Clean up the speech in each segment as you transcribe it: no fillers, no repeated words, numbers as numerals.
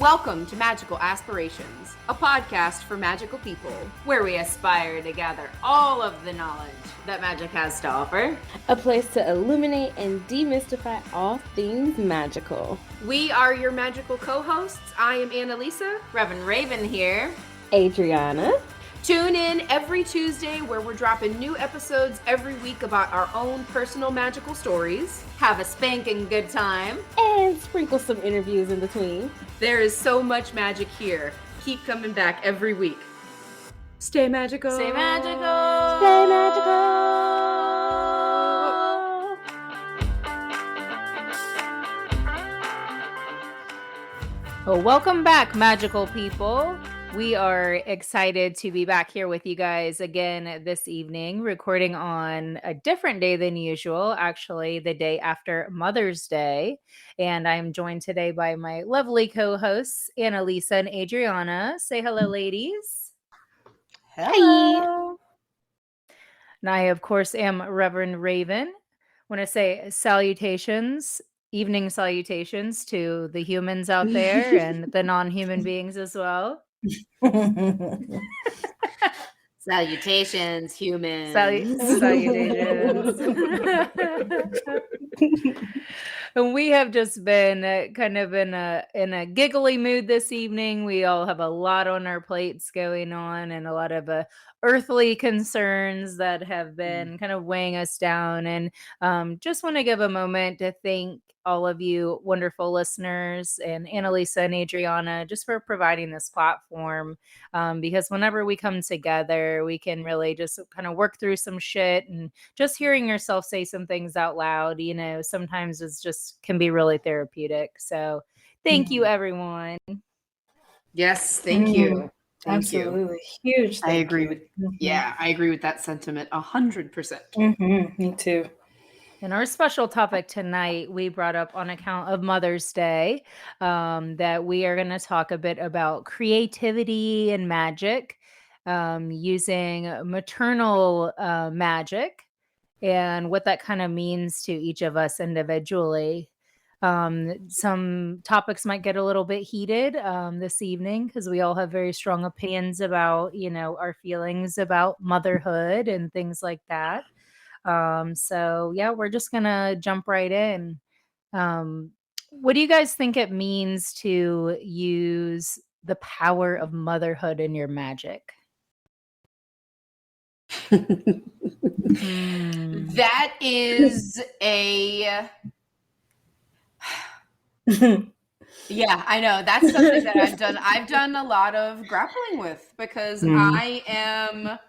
Welcome to Magical Aspirations, a podcast for magical people, where we aspire to gather all of the knowledge that magic has to offer. A place to illuminate and demystify all things magical. We are your magical co-hosts. I am Annalisa. Reverend Raven here. Adriana. Tune in every Tuesday where we're dropping new episodes every week about our own personal magical stories. Have a spanking good time. And sprinkle some interviews in between. There is so much magic here. Keep coming back every week. Stay magical. Stay magical. Stay magical. Well, welcome back, magical people. We are excited to be back here with you guys again this evening, recording on a different day than usual, actually the day after Mother's Day. And I'm joined today by my lovely co-hosts, Annalisa and Adriana. Say hello, ladies. Hello. And I, of course, am Reverend Raven. Want to say salutations, evening salutations to the humans out there and the non-human beings as well. Salutations, humans. Salutations. And we have just been kind of in a giggly mood this evening. We all have a lot on our plates going on and a lot of earthly concerns that have been kind of weighing us down. And just want to give a moment to thank all of you wonderful listeners and Annalisa and Adriana just for providing this platform, because whenever we come together, we can really just kind of work through some shit, and just hearing yourself say some things out loud, you know, sometimes it's just can be really therapeutic. So thank you, everyone. Yes, thank you. Thank Absolutely. You. Huge. I agree with I agree with that sentiment 100%. Me too. And our special topic tonight, we brought up on account of Mother's Day, that we are going to talk a bit about creativity and magic, using maternal magic and what that kind of means to each of us individually. Some topics might get a little bit heated this evening because we all have very strong opinions about, you know, our feelings about motherhood and things like that. So yeah, we're just gonna jump right in. What do you guys think it means to use the power of motherhood in your magic? That is a yeah, I know. That's something that I've done a lot of grappling with because I am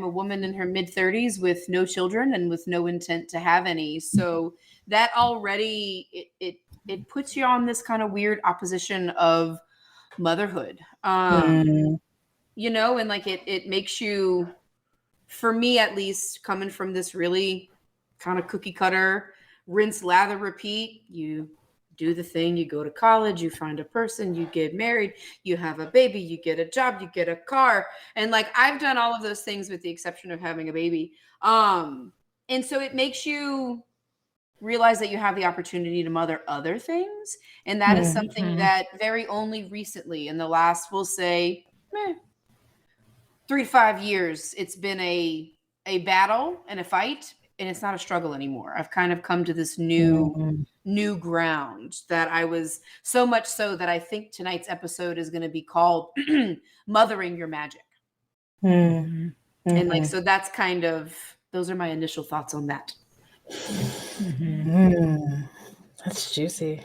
a woman in her mid-30s with no children and with no intent to have any. So that already it puts you on this kind of weird opposition of motherhood. You know, and like it makes you, for me at least, coming from this really kind of cookie cutter, rinse, lather, repeat, you do the thing, you go to college, you find a person, you get married, you have a baby, you get a job, you get a car. And like, I've done all of those things with the exception of having a baby. And so it makes you realize that you have the opportunity to mother other things. And that is something that very only recently in the last, we'll say, 3 to 5 years, it's been a battle and a fight, and it's not a struggle anymore. I've kind of come to this new ground that I was, so much so that I think tonight's episode is going to be called Mothering Your Magic. And like, so that's kind of, those are my initial thoughts on that. That's juicy.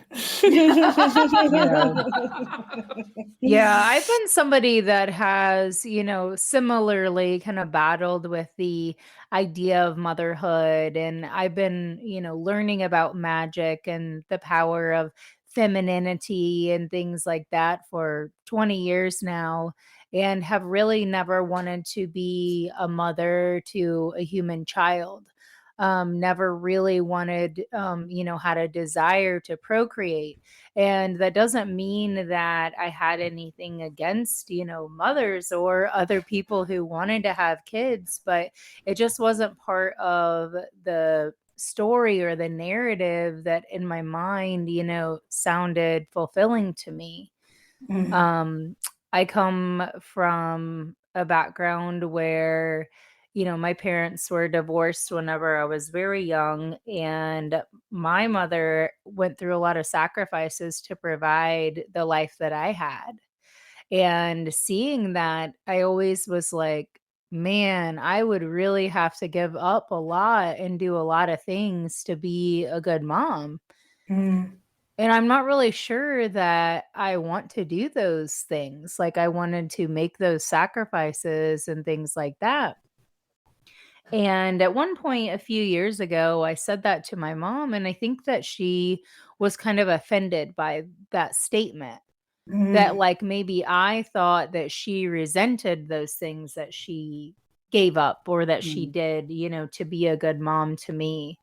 Yeah, I've been somebody that has, you know, similarly kind of battled with the idea of motherhood. And I've been, you know, learning about magic and the power of femininity and things like that for 20 years now, and have really never wanted to be a mother to a human child. Never really wanted, you know, had a desire to procreate. And that doesn't mean that I had anything against, you know, mothers or other people who wanted to have kids, but it just wasn't part of the story or the narrative that in my mind, you know, sounded fulfilling to me. I come from a background where, my parents were divorced whenever I was very young, and my mother went through a lot of sacrifices to provide the life that I had. And seeing that, I always was like, man, I would really have to give up a lot and do a lot of things to be a good mom. And I'm not really sure that I want to do those things. Like, I wanted to make those sacrifices and things like that. And at one point a few years ago, I said that to my mom, and I think that she was kind of offended by that statement. That, like, maybe I thought that she resented those things that she gave up or that she did, to be a good mom to me.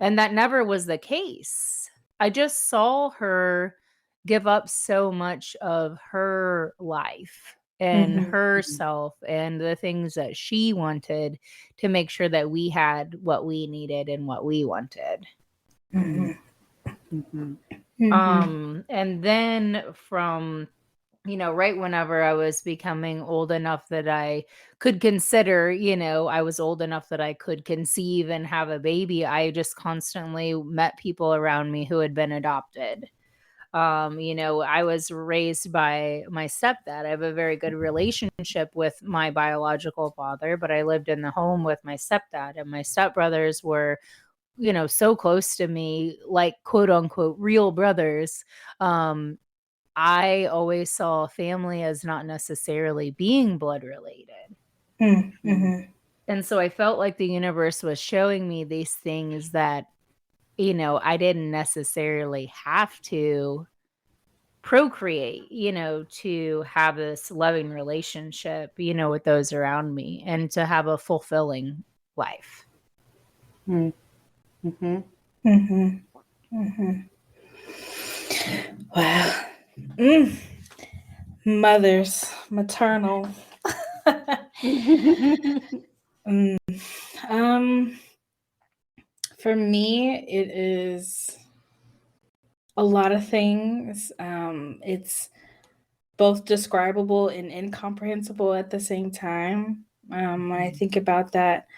And that never was the case. I just saw her give up so much of her life and herself and the things that she wanted to make sure that we had what we needed and what we wanted. And then from right whenever I was becoming old enough that I could consider, I was old enough that I could conceive and have a baby, I just constantly met people around me who had been adopted. I was raised by my stepdad. I have a very good relationship with my biological father, but I lived in the home with my stepdad, and my stepbrothers were, so close to me, like, quote unquote, real brothers. I always saw family as not necessarily being blood related. And so I felt like the universe was showing me these things that, I didn't necessarily have to procreate, to have this loving relationship, with those around me and to have a fulfilling life. Wow. Mothers, maternal. For me, it is a lot of things. It's both describable and incomprehensible at the same time. When I think about that,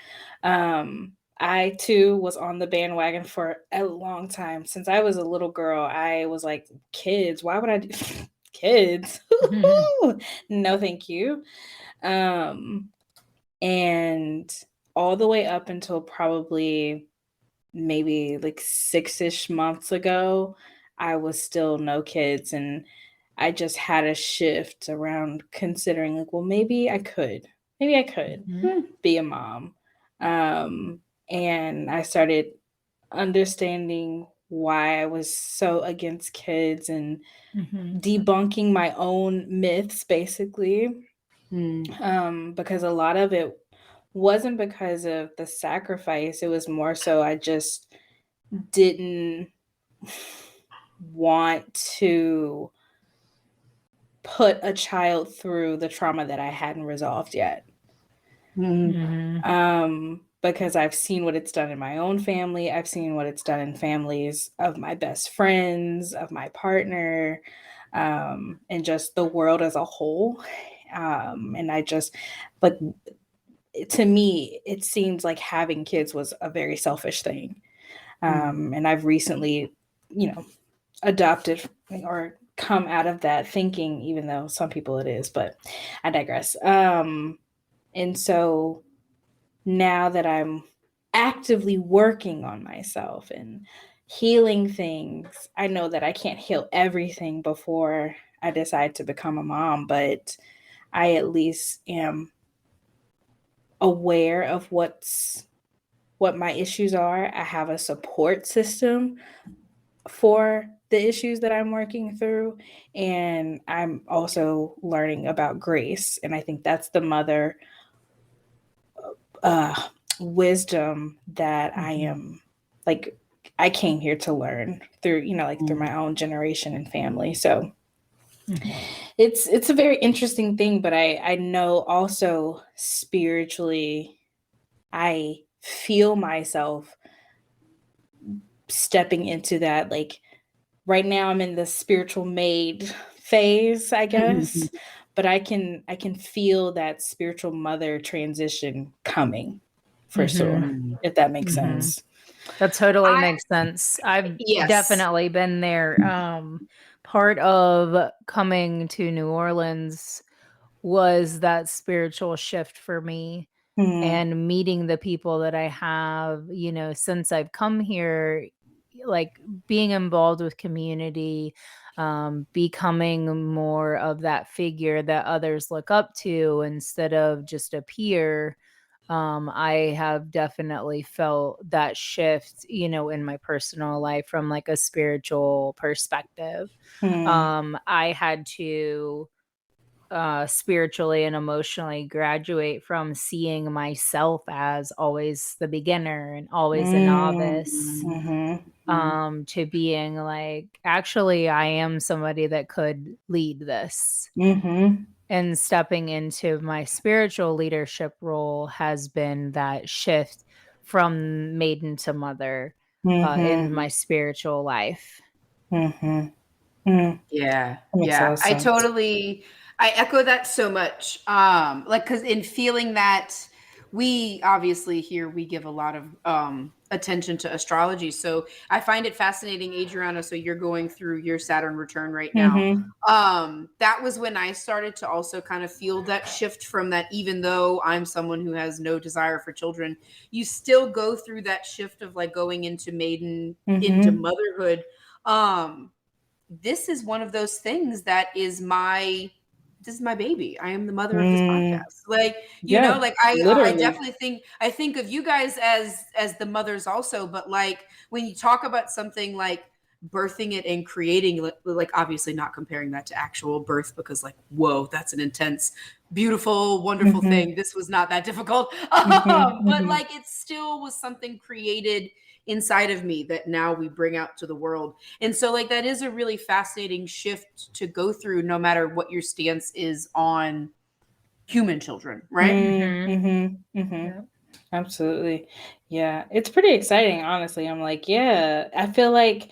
I too was on the bandwagon for a long time. Since I was a little girl, I was like, kids, why would I do kids? No, thank you. And all the way up until probably maybe like 6-ish months ago, I was still no kids. And I just had a shift around considering, like, well, maybe I could be a mom. And I started understanding why I was so against kids and debunking my own myths, basically. Because a lot of it wasn't because of the sacrifice. It was more so I just didn't want to put a child through the trauma that I hadn't resolved yet. Because I've seen what it's done in my own family. I've seen what it's done in families of my best friends, of my partner, and just the world as a whole. And I just, like, to me, it seems like having kids was a very selfish thing. And I've recently, adopted or come out of that thinking, even though some people it is, but I digress. And so now that I'm actively working on myself and healing things, I know that I can't heal everything before I decide to become a mom, but I at least am aware of what my issues are. I have a support system for the issues that I'm working through, and I'm also learning about grace. And I think that's the mother wisdom that I am, like, I came here to learn through, through my own generation and family. So it's a very interesting thing, but I know also spiritually, I feel myself stepping into that. Like, right now I'm in the spiritual maid phase, I guess. But I can feel that spiritual mother transition coming for sure, if that makes sense. That totally makes sense. I've Yes. definitely been there. Part of coming to New Orleans was that spiritual shift for me, and meeting the people that I have, since I've come here, like being involved with community, becoming more of that figure that others look up to instead of just a peer. I have definitely felt that shift, in my personal life from like a spiritual perspective. I had to spiritually and emotionally graduate from seeing myself as always the beginner and always a novice, to being like, actually, I am somebody that could lead this. And stepping into my spiritual leadership role has been that shift from maiden to mother in my spiritual life. Yeah. makes a lot Yeah. of sense. I echo that so much. Like, cause in feeling that we obviously here, we give a lot of, attention to astrology. So I find it fascinating, Adriana. So you're going through your Saturn return right now. That was when I started to also kind of feel that shift from that, even though I'm someone who has no desire for children, you still go through that shift of like going into maiden, into motherhood. This is one of those things that is this is my baby. I am the mother of this podcast. Like, Yeah, like I literally. definitely think of you guys as the mothers also, but like when you talk about something like birthing it and creating, like obviously not comparing that to actual birth, because like, whoa, that's an intense, beautiful, wonderful thing. This was not that difficult. But like it still was something created inside of me that now we bring out to the world. And so like that is a really fascinating shift to go through, no matter what your stance is on human children, right? Yeah. Absolutely. Yeah, it's pretty exciting, honestly. I'm like, yeah, I feel like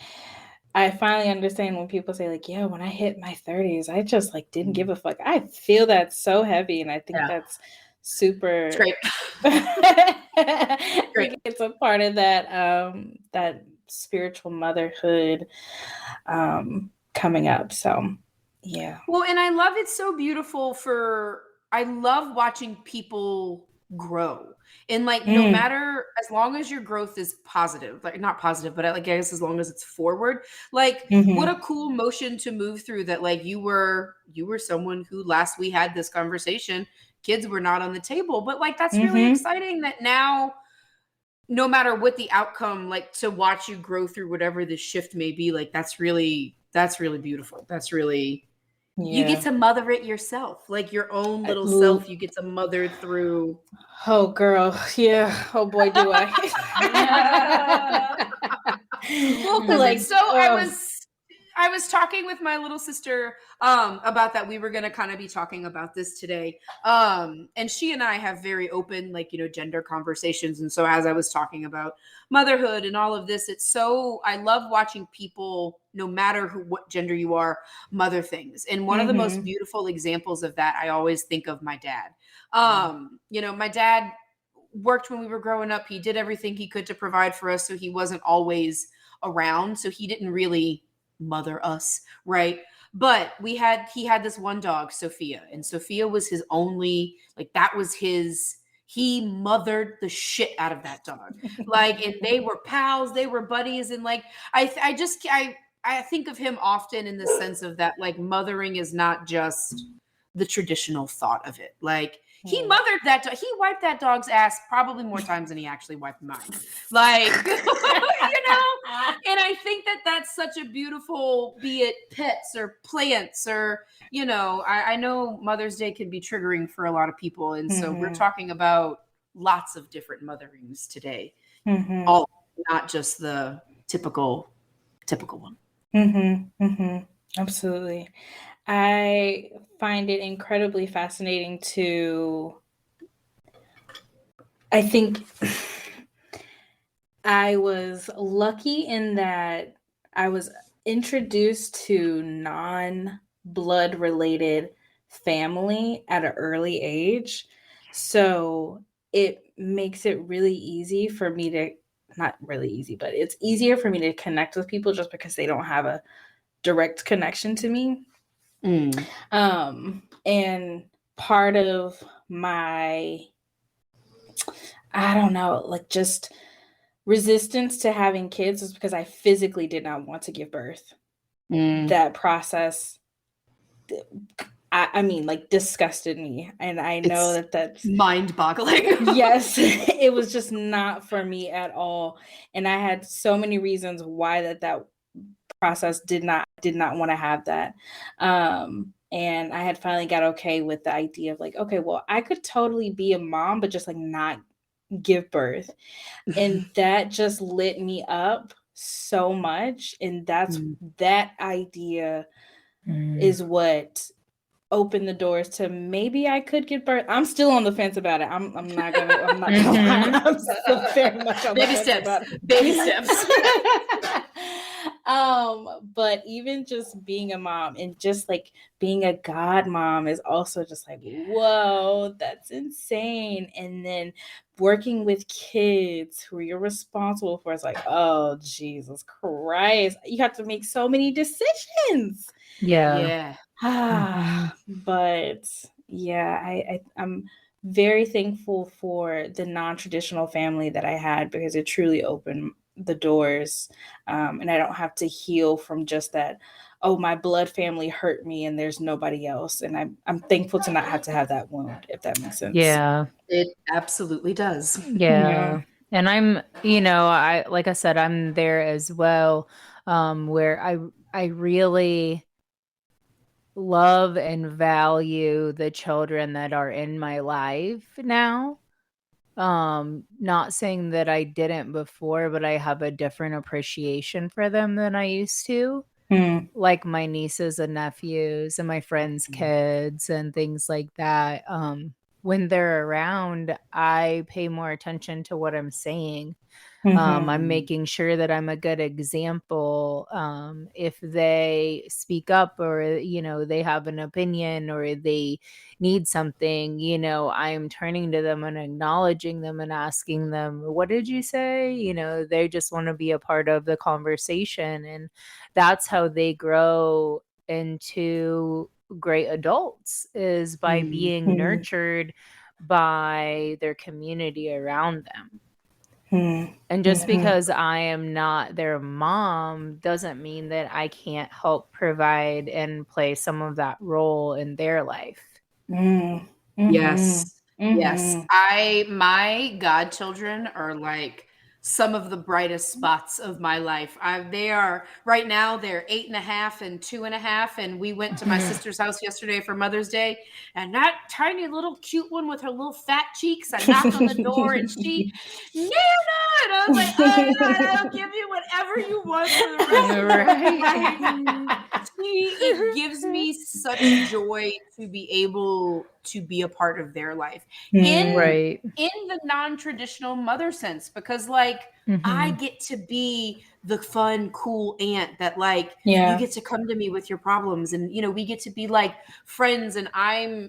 I finally understand when people say like, yeah, when I hit my 30s, I just like didn't give a fuck. I feel that so heavy, and I think that's super It's great. I Great. think it's a part of that that spiritual motherhood coming up. So yeah. Well, and I love it so beautiful I love watching people grow. And like no matter, as long as your growth is positive, like not positive, but I guess as long as it's forward, like what a cool motion to move through, that like you were someone who, last we had this conversation, kids were not on the table. But like that's really exciting that now, no matter what the outcome, like to watch you grow through whatever the shift may be, like that's really beautiful. That's really, you get to mother it yourself, like your own little self. You get to mother through. Oh, girl. Yeah. Oh, boy, do I. Well, Like, so I was talking with my little sister about that. We were going to kind of be talking about this today. And she and I have very open, like, gender conversations. And so as I was talking about motherhood and all of this, I love watching people, no matter what gender you are, mother things. And one of the most beautiful examples of that, I always think of my dad. My dad worked when we were growing up. He did everything he could to provide for us. So he wasn't always around. So he didn't really mother us, right? But he had this one dog, Sophia, and Sophia was his only, like, that was he mothered the shit out of that dog. Like, and they were pals, they were buddies. And like, I think of him often in the sense of that, like, mothering is not just the traditional thought of it. Like, he mothered that dog. He wiped that dog's ass probably more times than he actually wiped mine. Like, and I think that that's such a beautiful, be it pets or plants or, I know Mother's Day can be triggering for a lot of people. And so we're talking about lots of different motherings today. All, not just the typical one. Absolutely. I find it incredibly fascinating I think I was lucky in that I was introduced to blood related family at an early age. So it makes it really easy for me to, not really easy, but it's easier for me to connect with people just because they don't have a direct connection to me. And part of my, I don't know, like just resistance to having kids was because I physically did not want to give birth. That process, I mean, like disgusted me. And I know It's that's mind-boggling. yes, it was just not for me at all. And I had so many reasons why that process did not want to have that. And I had finally got okay with the idea of like, okay, well, I could totally be a mom, but just like not give birth. And that just lit me up so much. And that's that idea is what opened the doors to maybe I could give birth. I'm still on the fence about it. I'm not gonna lie. I'm still very much on Baby the fence steps. about it. Baby steps. But even just being a mom and just like being a godmom is also just like, whoa, that's insane. And then working with kids who you're responsible for, it's like, oh, Jesus Christ. You have to make so many decisions. Yeah. But yeah, I'm very thankful for the non-traditional family that I had because it truly opened the doors. And I don't have to heal from just that, oh, my blood family hurt me and there's nobody else. And I'm thankful to not have to have that wound, if that makes sense. Yeah. It absolutely does. Yeah. And I'm, like I said, I'm there as well, where I really love and value the children that are in my life now. Not saying that I didn't before, but I have a different appreciation for them than I used to. Like my nieces and nephews and my friends' kids and things like that. When they're around, I pay more attention to what I'm saying. I'm making sure that I'm a good example. If they speak up or, they have an opinion or they need something, I'm turning to them and acknowledging them and asking them, what did you say? They just want to be a part of the conversation. And that's how they grow into great adults, is by being nurtured by their community around them. And just because I am not their mom doesn't mean that I can't help provide and play some of that role in their life. Yes. Yes. My godchildren are like some of the brightest spots of my life. They are right now, they're 8.5 and 2.5. And we went to my sister's house yesterday for Mother's Day. And that tiny little cute one with her little fat cheeks, I knocked on the door and she, Nana! And I was like, oh, God, I'll give you whatever you want for the rest of your life. It gives me such joy to be able to be a part of their life in the non-traditional mother sense, because like I get to be the fun, cool aunt that like you get to come to me with your problems, and we get to be like friends, and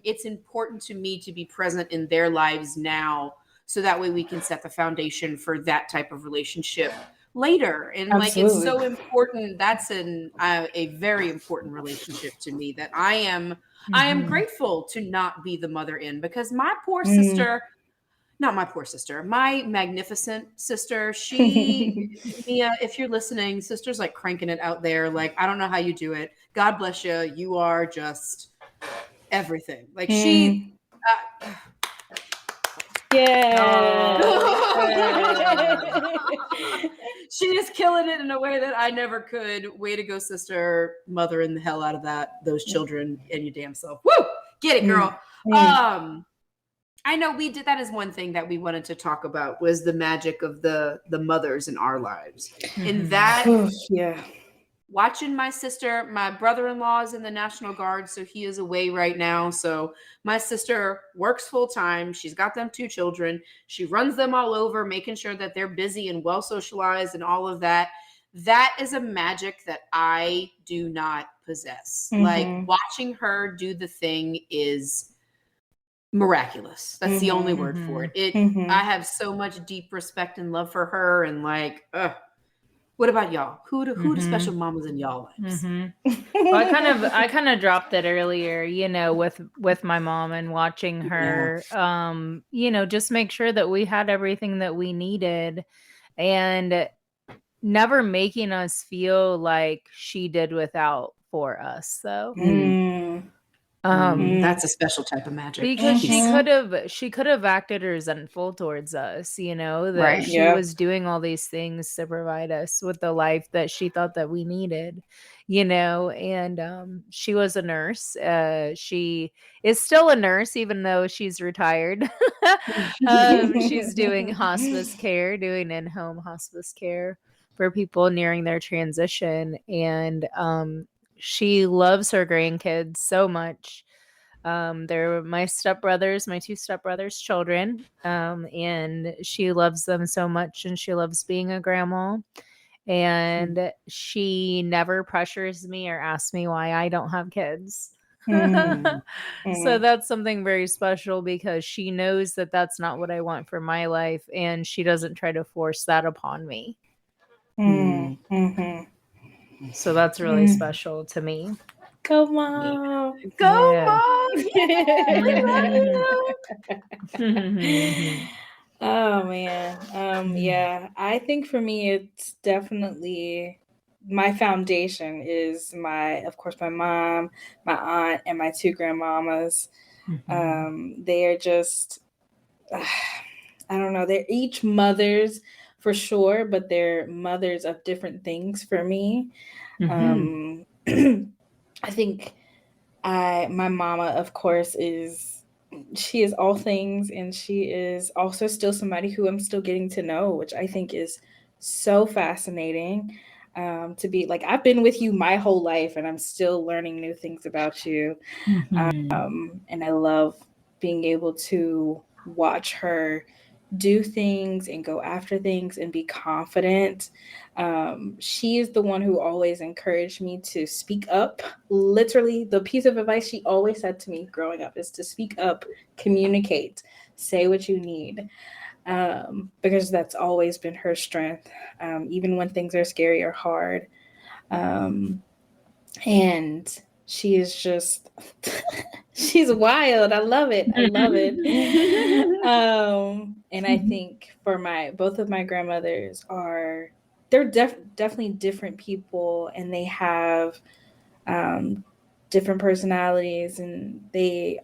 it's important to me to be present in their lives now, so that way we can set the foundation for that type of relationship later. And like it's so important. That's a very important relationship to me, that I am grateful to not be the mother in, because my poor sister, not my poor sister, my magnificent sister, Mia, if you're listening, sister's like cranking it out there. Like, I don't know how you do it. God bless you. You are just everything. Like she she is killing it in a way that I never could. Way to go, sister. Mothering the hell out of those children and your damn self. Woo! Get it, girl. I know we did. That is one thing that we wanted to talk about, was the magic of the mothers in our lives. And that, watching my sister, my brother-in-law is in the National Guard, so he is away right now. So my sister works full time. She's got them 2 children. She runs them all over, making sure that they're busy and well socialized and all of that. that is a magic that I do not possess. Like watching her do the thing is miraculous. That's the only word for it. I have so much deep respect and love for her, and like, what about y'all? Who the special mamas in y'all lives? Well, I kind of dropped it earlier, you know, with my mom and watching her, you know, just make sure that we had everything that we needed, and never making us feel like she did without for us. So, that's a special type of magic. because she could have acted resentful towards us, you know, that Right. she was doing all these things to provide us with the life that she thought that we needed, you know. And she was a nurse. She is still a nurse, even though she's retired. She's doing hospice care, doing in-home hospice care for people nearing their transition. And she loves her grandkids so much. They're my stepbrothers, my two stepbrothers' children. And she loves them so much, and she loves being a grandma. And she never pressures me or asks me why I don't have kids. So that's something very special, because she knows that that's not what I want for my life, and she doesn't try to force that upon me. So that's really special to me. Go mom. Go Yeah. mom. Oh man. Yeah, I think for me it's definitely my foundation is of course my mom, my aunt, and my two grandmamas. They are just I don't know, they're each mothers for sure, but they're mothers of different things for me. I think my mama, of course, she is all things, and she is also still somebody who I'm still getting to know, which I think is so fascinating. To be like, I've been with you my whole life, and I'm still learning new things about you. And I love being able to watch her do things and go after things and be confident. She is the one who always encouraged me to speak up. Literally, the piece of advice she always said to me growing up is to speak up, communicate, say what you need, because that's always been her strength, even when things are scary or hard. And she is just she's wild. I love it. And I think for both of my grandmothers they're definitely different people, and they have different personalities, and their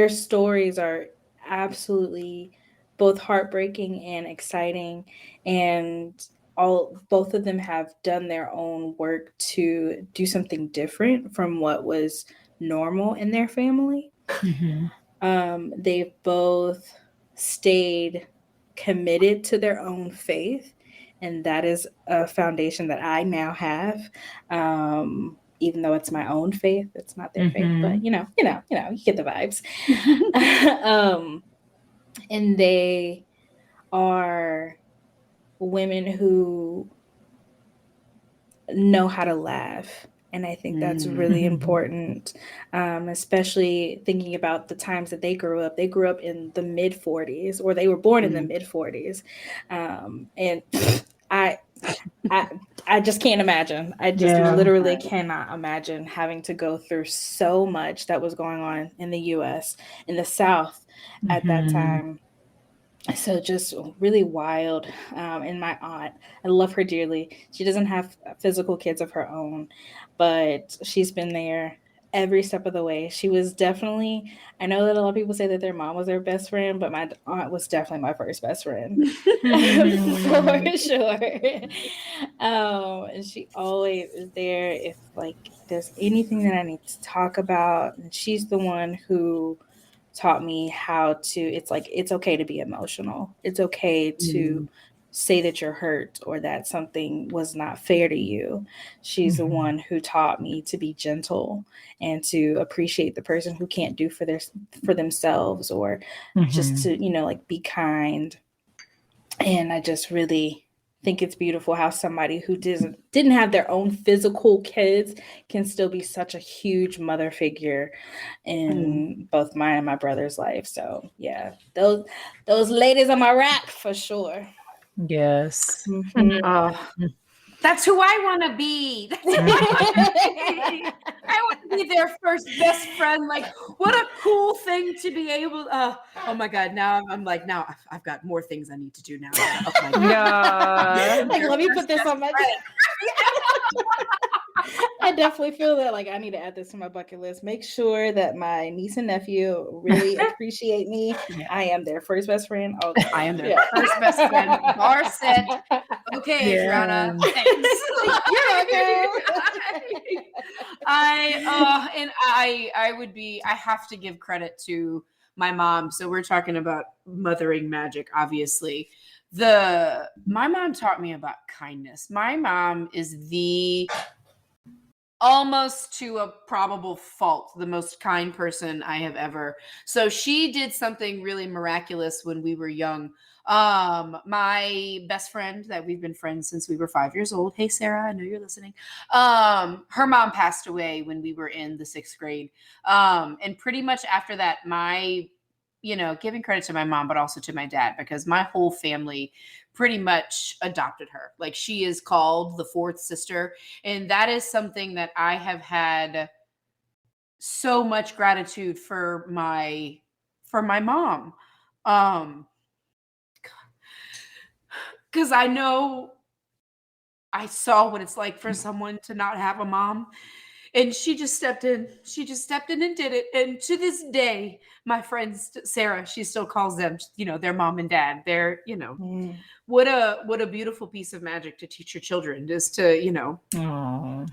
stories are absolutely both heartbreaking and exciting, and both of them have done their own work to do something different from what was normal in their family. They've both stayed committed to their own faith, and that is a foundation that I now have. Even though it's my own faith, it's not their faith, but you get the vibes. And they are women who know how to laugh. And I think that's really important, especially thinking about the times that they grew up. They grew up in the mid-40s, or they were born in the mid-40s. And I just can't imagine. I just literally cannot imagine having to go through so much that was going on in the U.S., in the South at that time. So just really wild. And my aunt, I love her dearly. She doesn't have physical kids of her own, but she's been there every step of the way. She was definitely, I know that a lot of people say that their mom was their best friend, but my aunt was definitely my first best friend. For sure. And she always is there if there's anything that I need to talk about. And she's the one who taught me how to, it's okay to be emotional. It's okay to say that you're hurt or that something was not fair to you. She's the one who taught me to be gentle and to appreciate the person who can't do for themselves, or just to, be kind. And I just really think it's beautiful how somebody who didn't have their own physical kids can still be such a huge mother figure in both mine and my brother's life. So yeah, those ladies on my rack for sure. Yes. That's who I want to be. That's who I want to be their first best friend. Like, what a cool thing to be able. Oh my God! Now I'm like, now I've got more things I need to do now. Oh my God. Yeah. Like, let me put this on my. I definitely feel that like I need to add this to my bucket list. Make sure that my niece and nephew really appreciate me. Yeah. I am their first best friend. Okay. I am their first best friend. Bar set. Okay, Adriana. Thanks. I have to give credit to my mom. So we're talking about mothering magic, obviously. My mom taught me about kindness. My mom is almost to a probable fault, the most kind person I have ever. So she did something really miraculous when we were young. My best friend that we've been friends since we were 5 years old. Hey, Sarah, I know you're listening. Her mom passed away when we were in the 6th grade. And pretty much after that, giving credit to my mom, but also to my dad, because my whole family pretty much adopted her. Like, she is called the 4th sister. And that is something that I have had so much gratitude for my mom. Because I know I saw what it's like for someone to not have a mom. And she just stepped in. She just stepped in and did it. And to this day, my friend Sarah, she still calls them, their mom and dad. They're, what a beautiful piece of magic to teach your children, just to,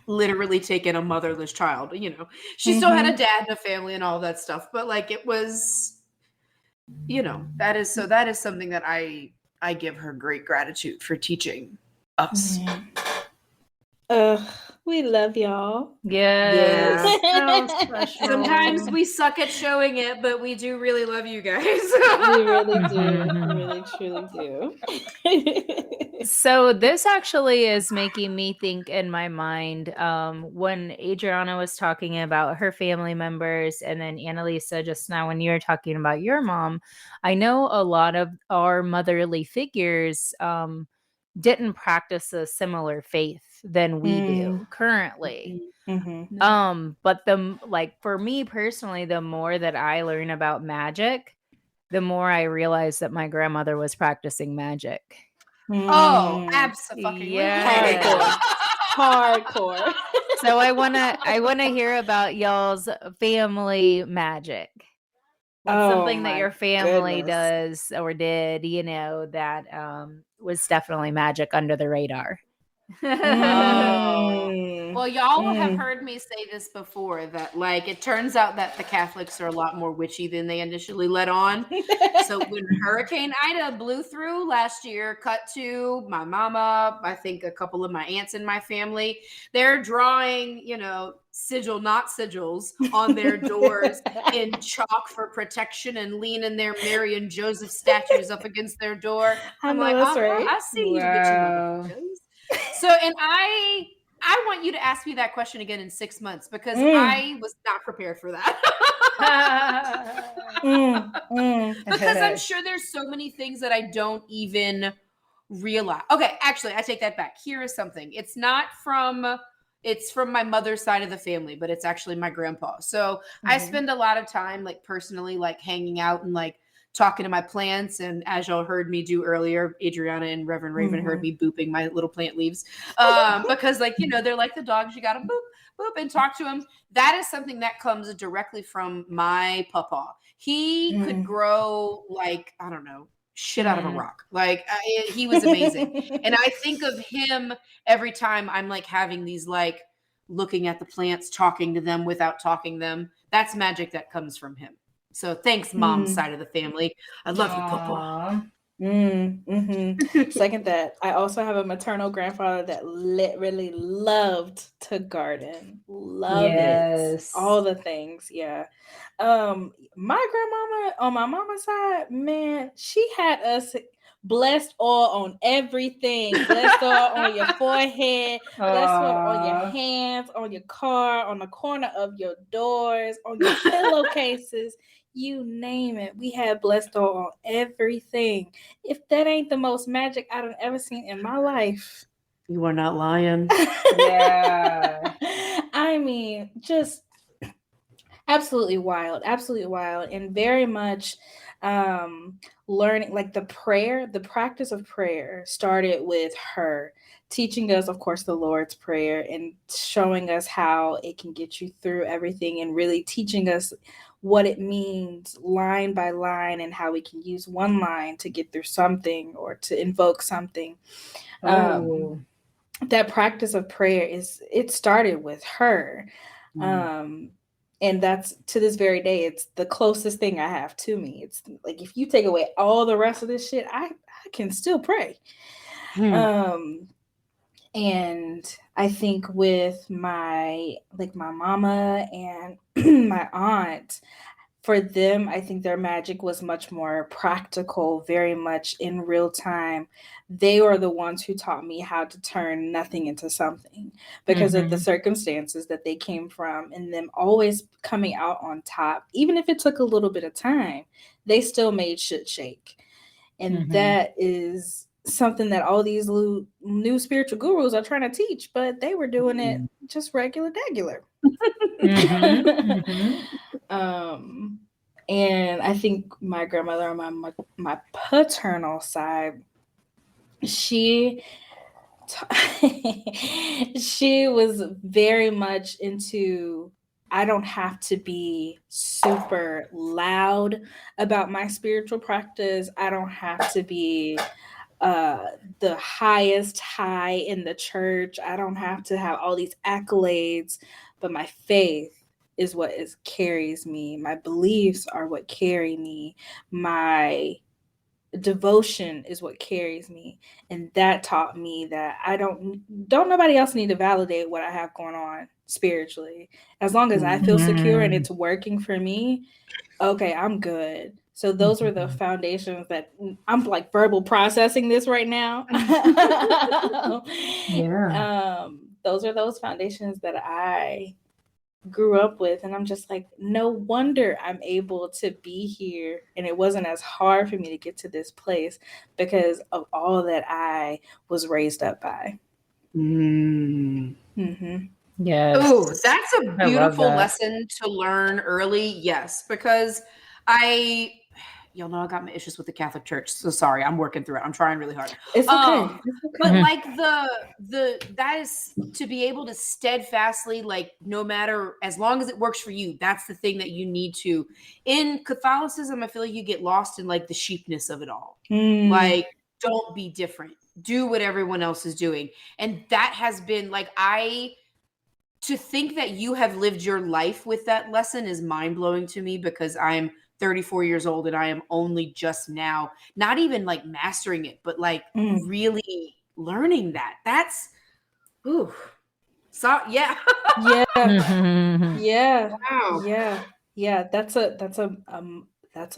literally take in a motherless child. She still had a dad and a family and all that stuff, but like, it was, that is something that I give her great gratitude for teaching us. We love y'all. Yes. Yeah. So special. Sometimes we suck at showing it, but we do really love you guys. We really do. We really, truly do. So this actually is making me think in my mind, when Adriana was talking about her family members, and then Annalisa just now when you were talking about your mom, I know a lot of our motherly figures didn't practice a similar faith than we do currently. But for me personally, the more that I learn about magic, the more I realize that my grandmother was practicing magic. Oh, absolutely. Yeah. Hardcore. So I wanna hear about y'all's family magic. What's something that your family does or did, that was definitely magic under the radar? Well, y'all have heard me say this before, that like it turns out that the Catholics are a lot more witchy than they initially let on. So when Hurricane Ida blew through last year, cut to my mama, I think a couple of my aunts in my family, they're drawing, not sigils on their doors in chalk for protection and leaning their Mary and Joseph statues up against their door. I'm like, right. I see you, witchy motherfuckers. So, and I want you to ask me that question again in 6 months, because I was not prepared for that. Because I'm sure there's so many things that I don't even realize. Okay, actually, I take that back. Here is something. It's from my mother's side of the family, but it's actually my grandpa. So I spend a lot of time, like, personally, like, hanging out and like talking to my plants. And as y'all heard me do earlier, Adriana and Reverend Raven heard me booping my little plant leaves, because like, they're like the dogs, you gotta boop, boop, and talk to them. That is something that comes directly from my papa. He could grow, like, I don't know, shit out of a rock. Like, he was amazing. And I think of him every time I'm like having these, like, looking at the plants, talking to them without talking them. That's magic that comes from him. So thanks, mom's side of the family. I love you, Papa. Second that. I also have a maternal grandfather that really loved to garden. Loved it. All the things. Yeah. My grandmama on my mama's side, man, she had us blessed oil on everything. Blessed oil on your forehead. Blessed oil on your hands, on your car, on the corner of your doors, on your pillowcases. You name it. We had blessed oil on everything. If that ain't the most magic I've ever seen in my life. You are not lying. Yeah. I mean, just absolutely wild, and very much learning, like the practice of prayer started with her teaching us, of course, the Lord's Prayer, and showing us how it can get you through everything, and really teaching us what it means line by line, and how we can use one line to get through something or to invoke something. That practice of prayer it started with her. And that's, to this very day, it's the closest thing I have to me. It's like, if you take away all the rest of this shit, I can still pray. And I think with my mama and my aunt, for them, I think their magic was much more practical, very much in real time. They were the ones who taught me how to turn nothing into something, because of the circumstances that they came from, and them always coming out on top. Even if it took a little bit of time, they still made shit shake. And that is something that all these new spiritual gurus are trying to teach, but they were doing it just regular. And I think my grandmother on my paternal side, she was very much into, I don't have to be super loud about my spiritual practice. I don't have to be the highest high in the church. I don't have to have all these accolades, but my faith is what carries me. My beliefs are what carry me. My devotion is what carries me. And that taught me that I don't nobody else need to validate what I have going on spiritually. As long as I feel secure and it's working for me, okay, I'm good. So those were the foundations that I'm like verbal processing this right now. Those are those foundations that I grew up with, and I'm just like, no wonder I'm able to be here, and it wasn't as hard for me to get to this place because of all that I was raised up by. Yes. Oh, that's a beautiful lesson to learn early. Yes, because y'all know I got my issues with the Catholic Church. So sorry, I'm working through it. I'm trying really hard. It's okay. But like that is to be able to steadfastly, like, no matter, as long as it works for you, that's the thing that you need to. In Catholicism, I feel like you get lost in like the sheepness of it all. Like, don't be different. Do what everyone else is doing. And that has been like, to think that you have lived your life with that lesson is mind-blowing to me, because I'm 34 years old and I am only just now, not even like mastering it, but like really learning that. That's, so yeah. Yeah. Wow. Yeah. That's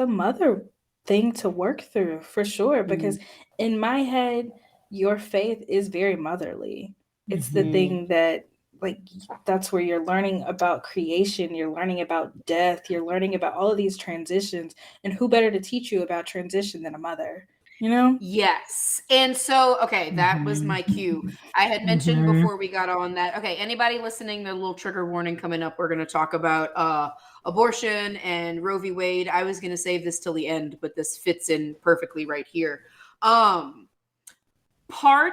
a mother thing to work through, for sure. Because in my head, your faith is very motherly. It's the thing that, like, that's where you're learning about creation, you're learning about death, you're learning about all of these transitions, and who better to teach you about transition than a mother, you know? Yes. And so, okay, that was my cue. I had mentioned before we got on that, okay, anybody listening, the little trigger warning coming up, we're going to talk about abortion and Roe v. Wade. I was going to save this till the end, but this fits in perfectly right here. Part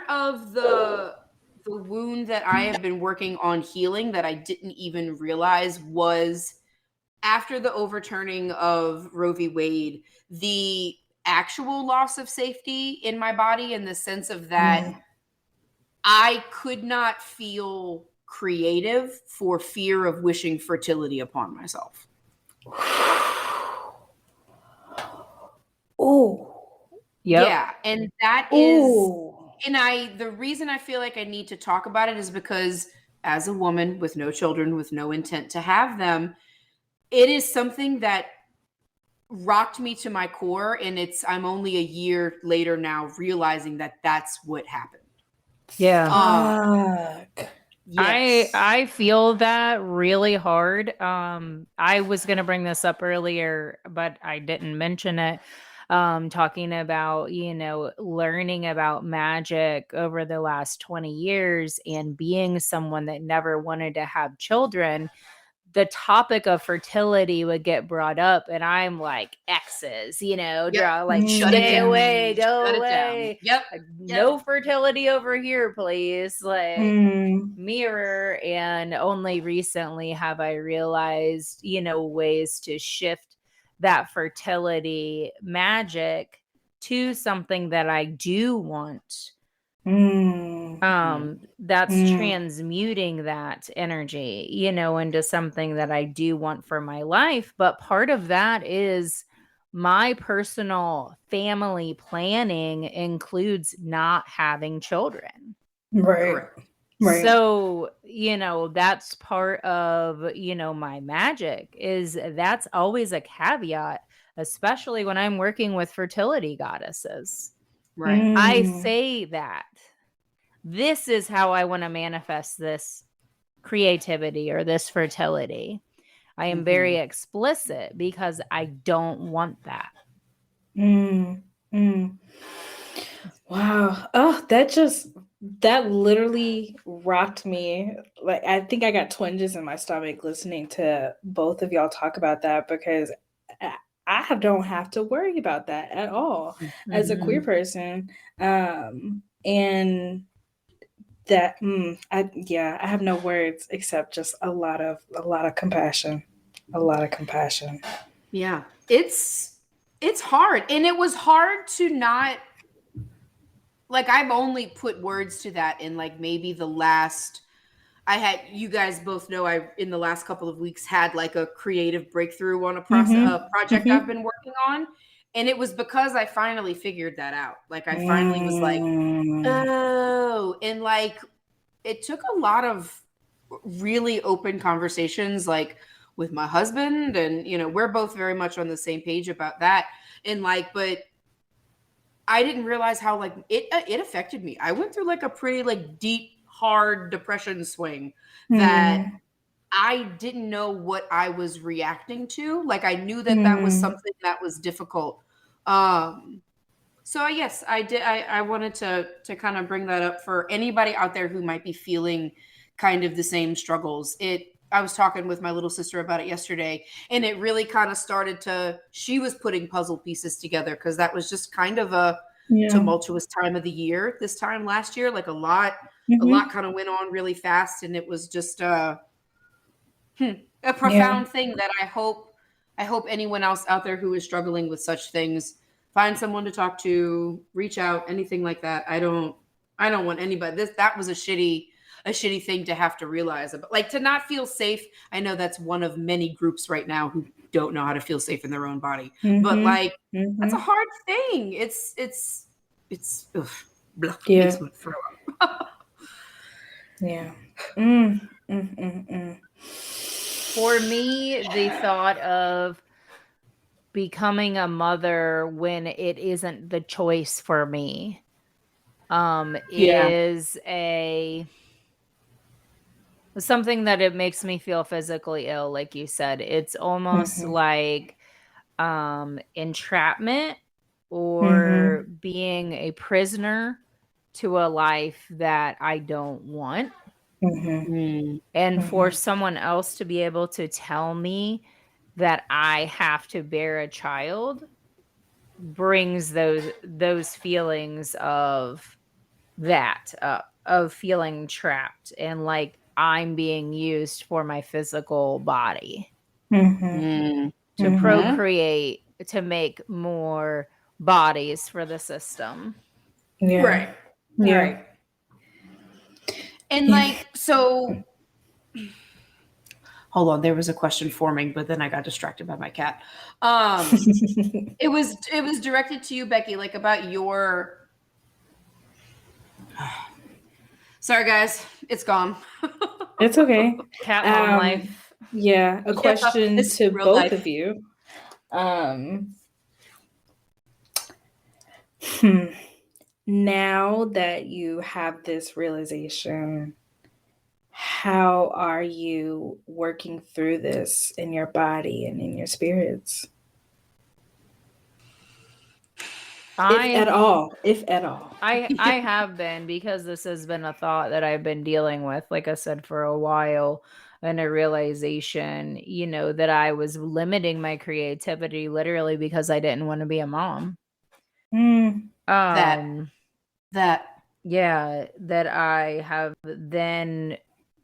of the wound that I have been working on healing that I didn't even realize was, after the overturning of Roe v. Wade, the actual loss of safety in my body, in the sense of that I could not feel creative for fear of wishing fertility upon myself. Yeah. And that is, and the reason I feel like I need to talk about it is because, as a woman with no children, with no intent to have them, it is something that rocked me to my core, and I'm only a year later now realizing that that's what happened. Yeah. Yes. I feel that really hard. I was going to bring this up earlier, but I didn't mention it. Talking about, learning about magic over the last 20 years and being someone that never wanted to have children. The topic of fertility would get brought up, and I'm like, X's, draw like, Shut it stay down. away, go Shut it away. down. Yep. No fertility over here, please. Like, mirror. And only recently have I realized, ways to shift that fertility magic to something that I do want. That's transmuting that energy, into something that I do want for my life. But part of that is my personal family planning includes not having children. Right. So, that's part of, my magic is that's always a caveat, especially when I'm working with fertility goddesses. Right. I say that this is how I want to manifest this creativity or this fertility. I am very explicit because I don't want that. Wow. Oh, that literally rocked me. Like, I think I got twinges in my stomach listening to both of y'all talk about that, because I don't have to worry about that at all as a queer person. And that, I have no words except just a lot of compassion. A lot of compassion. Yeah. It's hard. And it was hard to not, like, I've only put words to that in like maybe the last, you guys both know, I in the last couple of weeks had like a creative breakthrough on a project I've been working on. And it was because I finally figured that out. Like, I finally was like, oh, and like, it took a lot of really open conversations, like with my husband, and we're both very much on the same page about that. And like, but I didn't realize how like it affected me. I went through like a pretty like deep, hard depression swing that I didn't know what I was reacting to. Like, I knew that that was something that was difficult. So yes, I did. I wanted to kind of bring that up for anybody out there who might be feeling kind of the same struggles. I was talking with my little sister about it yesterday, and it really kind of started she was putting puzzle pieces together, because that was just kind of a tumultuous time of the year this time last year. Like, a lot kind of went on really fast, and it was just a profound thing that I hope anyone else out there who is struggling with such things, find someone to talk to, reach out, anything like that. I don't want anybody. That was a shitty thing to have to realize, but like, to not feel safe. I know that's one of many groups right now who don't know how to feel safe in their own body, but like, that's a hard thing. It's ugh, blah, makes me throw up. For me, the thought of becoming a mother when it isn't the choice for me is something that it makes me feel physically ill. Like you said, it's almost like entrapment or being a prisoner to a life that I don't want. And for someone else to be able to tell me that I have to bear a child brings those feelings of that of feeling trapped and like I'm being used for my physical body to procreate, to make more bodies for the system. Right. And like, so hold on, there was a question forming, but then I got distracted by my cat. It was directed to you, Becky, like about your sorry guys, it's gone. It's okay. Cat mom life. Yeah, a question This to real both life. of you. Now that you have this realization, how are you working through this in your body and in your spirits? If at all. I have been, because this has been a thought that I've been dealing with, like I said, for a while, and a realization, that I was limiting my creativity literally because I didn't want to be a mom. Mm. That Yeah, that I have then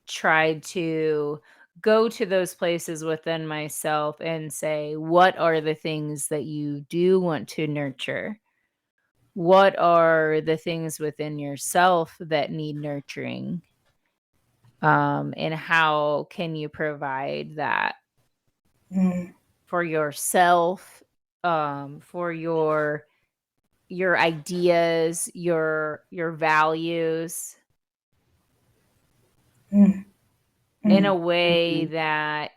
tried to go to those places within myself and say, what are the things that you do want to nurture? What are the things within yourself that need nurturing? And how can you provide that for yourself, for your ideas, your values, in a way that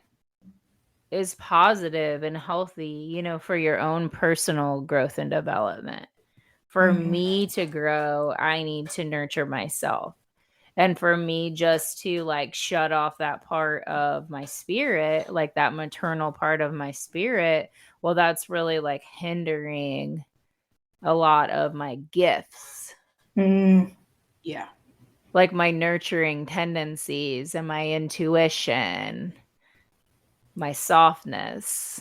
is positive and healthy, for your own personal growth and development. For me to grow, I need to nurture myself. And for me just to like shut off that part of my spirit, like that maternal part of my spirit, well, that's really like hindering a lot of my gifts. Yeah. Like my nurturing tendencies and my intuition, my softness,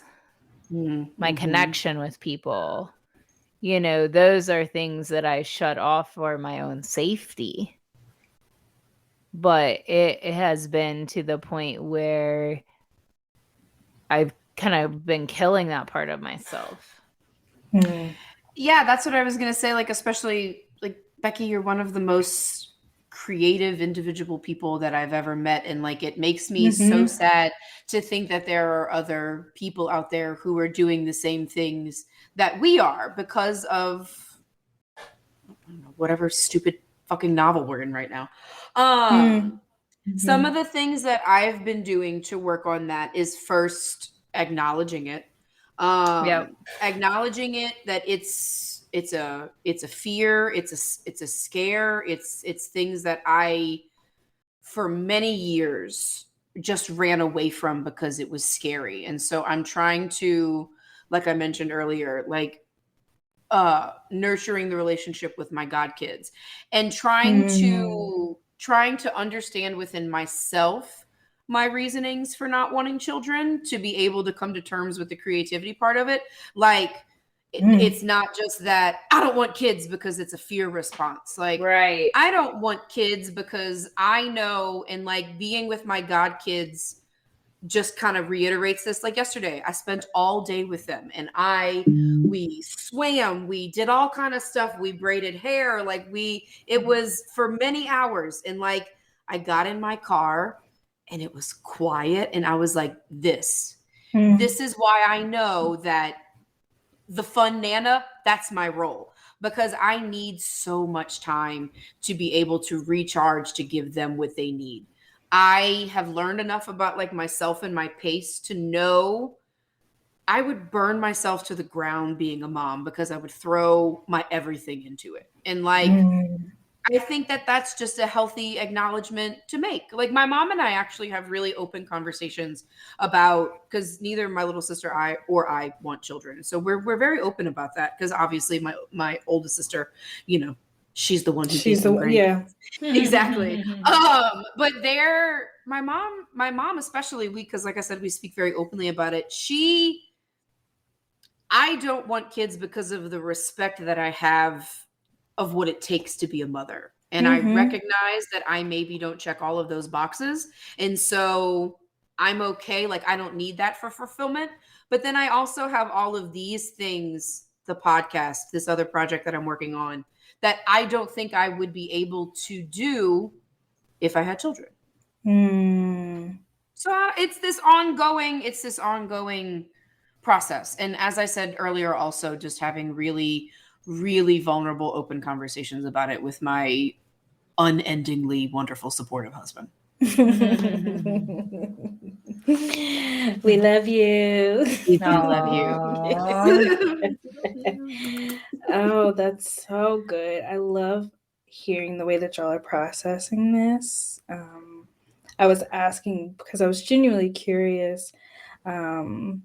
my connection with people. Those are things that I shut off for my own safety. But it has been to the point where I've kind of been killing that part of myself. Yeah, that's what I was going to say. Like, especially like Becky, you're one of the most creative individual people that I've ever met. And like, it makes me so sad to think that there are other people out there who are doing the same things that we are because of whatever stupid fucking novel we're in right now. Some of the things that I've been doing to work on that is first acknowledging it. Acknowledging it that it's a fear, it's a scare, it's things that I for many years just ran away from because it was scary. And so I'm trying to, like I mentioned earlier, like nurturing the relationship with my god kids and trying to understand within myself my reasonings for not wanting children, to be able to come to terms with the creativity part of it. Like it's not just that I don't want kids because it's a fear response. Like, right. I don't want kids because I know, and like being with my god kids just kind of reiterates this. Like yesterday, I spent all day with them and we swam, we did all kind of stuff. We braided hair. Like it was for many hours. And like, I got in my car and it was quiet. And I was like, this is why I know that the fun Nana, that's my role, because I need so much time to be able to recharge, to give them what they need. I have learned enough about like myself and my pace to know I would burn myself to the ground being a mom because I would throw my everything into it. And like, I think that that's just a healthy acknowledgement to make. Like my mom and I actually have really open conversations about, because neither my little sister or I want children. So we're very open about that, because obviously my oldest sister, she's the one who she's the one, yeah. Exactly. But my mom especially, because like I said, we speak very openly about it. I don't want kids because of the respect that I have of what it takes to be a mother. And I recognize that I maybe don't check all of those boxes. And so I'm okay. Like, I don't need that for fulfillment. But then I also have all of these things, the podcast, this other project that I'm working on, that I don't think I would be able to do if I had children. So it's this ongoing process. And as I said earlier, also just having really, really vulnerable, open conversations about it with my unendingly wonderful, supportive husband. We love you. We do love Aw. you. Oh, that's so good. I love hearing the way that y'all are processing this. I was asking because I was genuinely curious, and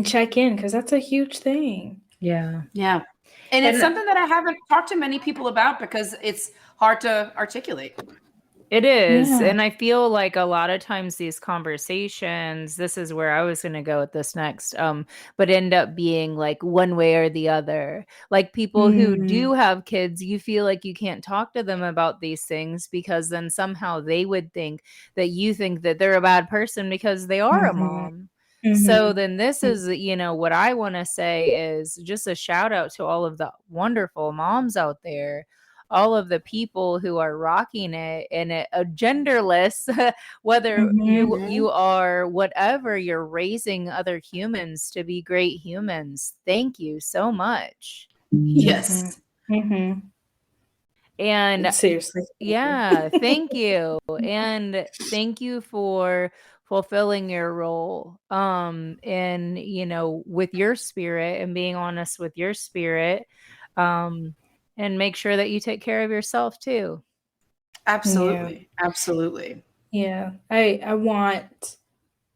check in because that's a huge thing. Yeah. Yeah. And it's something that I haven't talked to many people about because it's hard to articulate. It is. Yeah. And I feel like a lot of times these conversations, this is where I was going to go with this next, but end up being like one way or the other. Like people who do have kids, you feel like you can't talk to them about these things because then somehow they would think that you think that they're a bad person because they are a mom. So then this is, what I want to say is just a shout out to all of the wonderful moms out there, all of the people who are rocking it in a genderless, whether you are whatever, you're raising other humans to be great humans. Thank you so much. Yes. And Seriously. yeah, thank you. And thank you for fulfilling your role in, with your spirit and being honest with your spirit. And make sure that you take care of yourself too. Absolutely. Yeah. Absolutely. Yeah. I want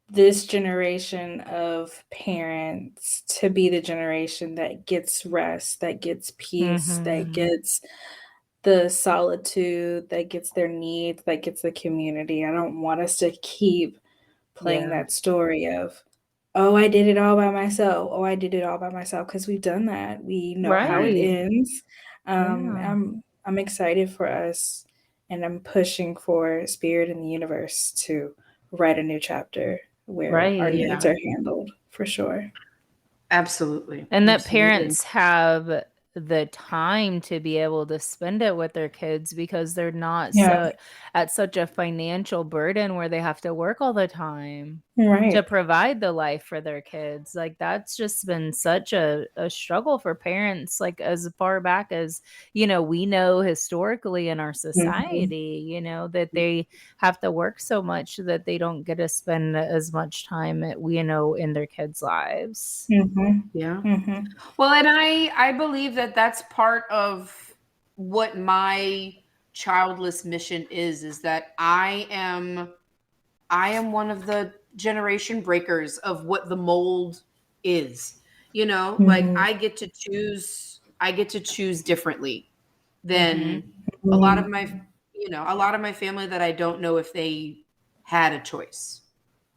this generation of parents to be the generation that gets rest, that gets peace, that gets the solitude, that gets their needs, that gets the community. I don't want us to keep playing that story of, oh, I did it all by myself. Oh, I did it all by myself, because we've done that. We know how it ends. I'm excited for us, and I'm pushing for Spirit in the universe to write a new chapter where our needs are handled, for sure. Absolutely. And that parents have the time to be able to spend it with their kids because they're not at such a financial burden where they have to work all the time to provide the life for their kids. Like that's just been such a struggle for parents, like as far back as, we know historically in our society, that they have to work so much that they don't get to spend as much time, in their kids' lives. Yeah. Well, and I believe that that's part of what my childless mission is that I am one of the generation breakers of what the mold is. Like I get to choose differently than a lot of my family that I don't know if they had a choice.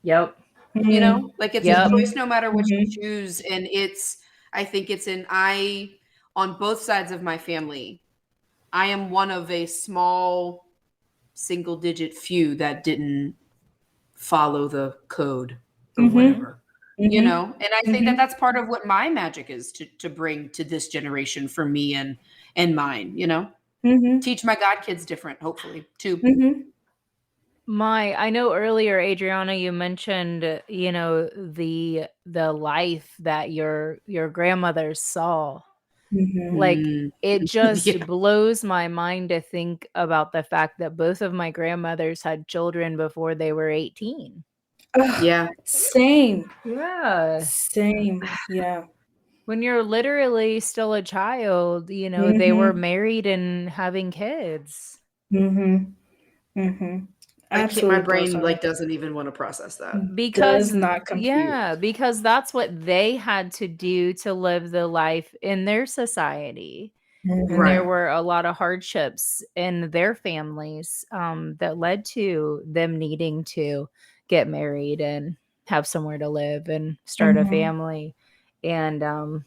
Yep. Like it's a choice no matter what you choose. And I think it's on both sides of my family, I am one of a small single digit few that didn't follow the code or whatever, and I think that that's part of what my magic is to bring to this generation for me and mine, teach my God kids different, hopefully too. I know earlier, Adriana, you mentioned, the life that your grandmother saw. Like it just blows my mind to think about the fact that both of my grandmothers had children before they were 18. Yeah. Same. Yeah. Same. Yeah. When you're literally still a child, they were married and having kids. My brain doesn't even want to process that. Because does not compute. Yeah, because that's what they had to do to live the life in their society. And there were a lot of hardships in their families that led to them needing to get married and have somewhere to live and start a family. And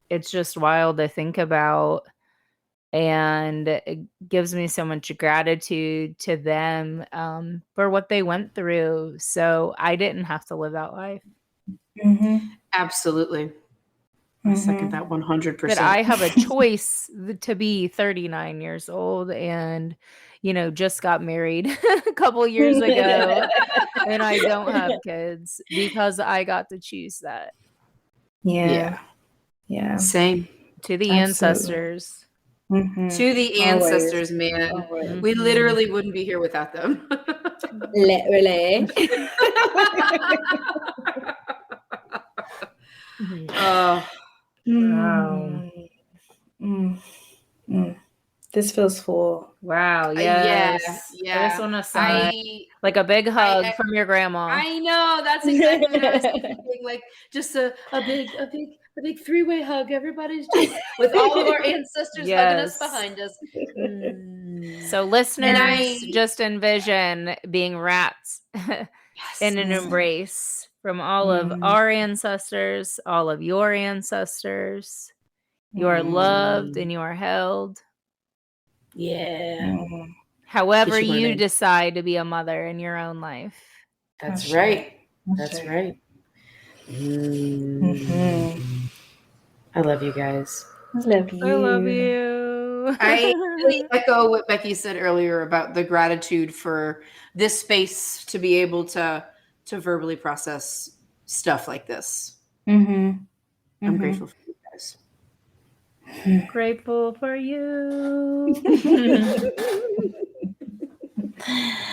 it's just wild to think about. And it gives me so much gratitude to them for what they went through. So I didn't have to live that life. Absolutely. I second that 100%. That I have a choice to be 39 years old and, just got married a couple years ago and I don't have kids because I got to choose that. Yeah. Same. To the ancestors. To the ancestors, man. Always. We literally wouldn't be here without them. Literally. Oh, Wow. This feels full. Wow. yeah, Yes. yeah. I just want to sign I like a big hug I- from your grandma. I know, that's exactly what I was thinking. Like just a big three-way hug. Everybody's just with all of our ancestors hugging us Yes. behind us. So listeners, I- just envision being wrapped in an Yes. embrace from all of our ancestors, all of your ancestors. You are loved and you are held. Yeah. However Kiss your you mermaid. decide to be a mother in your own life. That's That's right. That's That's right. right. I love you guys. I love you. I love you. I really echo what Becky said earlier about the gratitude for this space to be able to verbally process stuff like this. I'm grateful for you guys. Grateful for you.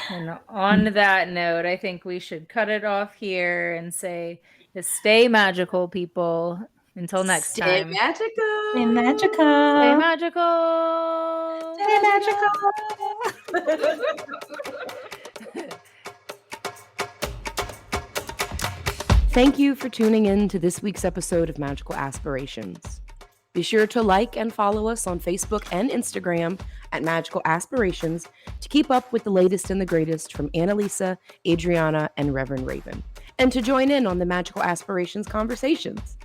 And on that note, I think we should cut it off here and say, stay magical, people. Until next Stay time. magical. Stay magical. Stay magical. Stay magical. Thank you for tuning in to this week's episode of Magical Aspirations. Be sure to like and follow us on Facebook and Instagram at Magical Aspirations to keep up with the latest and the greatest from Annalisa, Adriana, and Reverend Raven, and to join in on the Magical Aspirations conversations.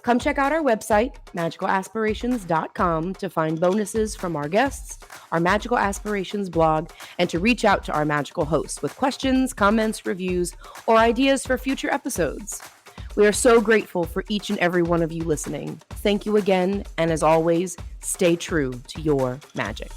Come check out our website, magicalaspirations.com, to find bonuses from our guests, our Magical Aspirations blog, and to reach out to our magical hosts with questions, comments, reviews, or ideas for future episodes. We are so grateful for each and every one of you listening. Thank you again, and as always, stay true to your magic.